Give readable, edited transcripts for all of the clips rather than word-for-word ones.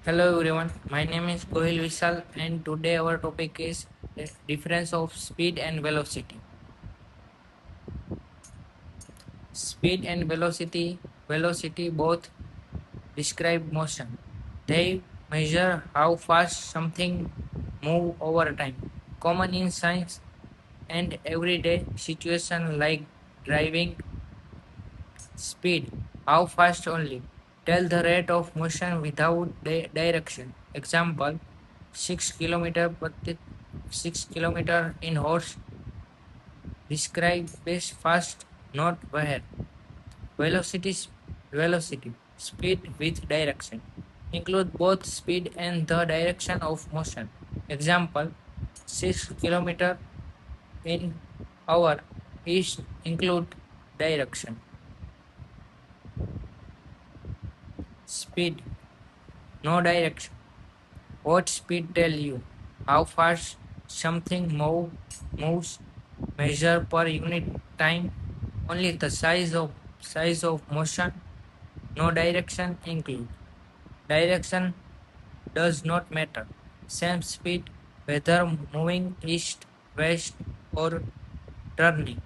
Hello everyone, my name is Kohil Vishal and today our topic is the difference of speed and velocity. Speed and velocity both describe motion. They measure how fast something moves over time. Common in science and everyday situation like driving. Speed, how fast only. Tell the rate of motion without direction. Example, 6 kilometer per 6 kilometer in horse. Describe best fast, not where. Velocity, velocity, speed with direction. Include both speed and the direction of motion. Example, 6 kilometer in hour is include direction. Speed, no direction. What speed tell you? How fast something moves? Measure per unit time. Only the size of motion. No direction include. Direction does not matter. Same speed, whether moving east, west, or turning.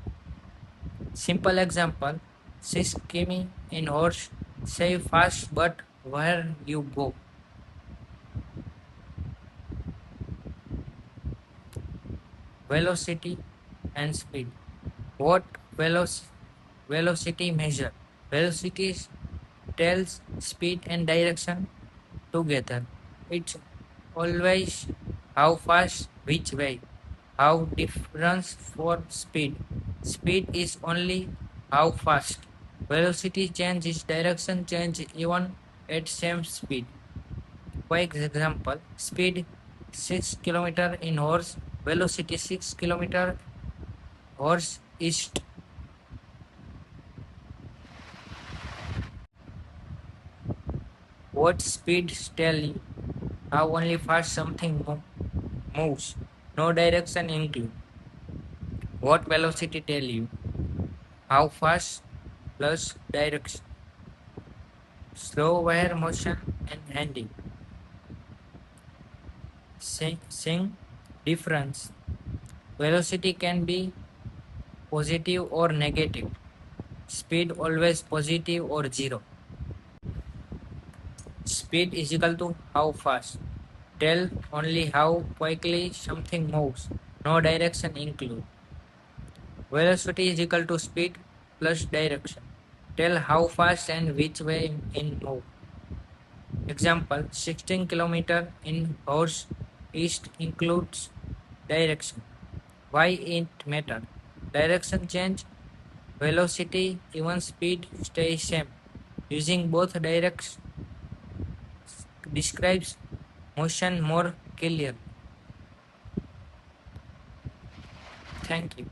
Simple example: 6 km in horse. Say fast, but where you go? Velocity and speed. What velocity measure? Velocity tells speed and direction together. It's always how fast, which way, how difference for speed. Speed is only how fast. Velocity change its direction change even at same speed. For example, speed 6 km in horse, velocity 6 km horse east. What speeds tell you how only fast something moves. No direction include. What velocity tell you how fast plus direction. Slow wire motion and handling. Sing difference. Velocity can be positive or negative. Speed always positive or zero. Speed is equal to how fast. Tell only how quickly something moves. No direction include. Velocity is equal to speed plus direction. Tell how fast and which way in move. Example, 16 km in horse east includes direction. Why it matter? Direction change, velocity, even speed stay same. Using both directions describes motion more clearly. Thank you.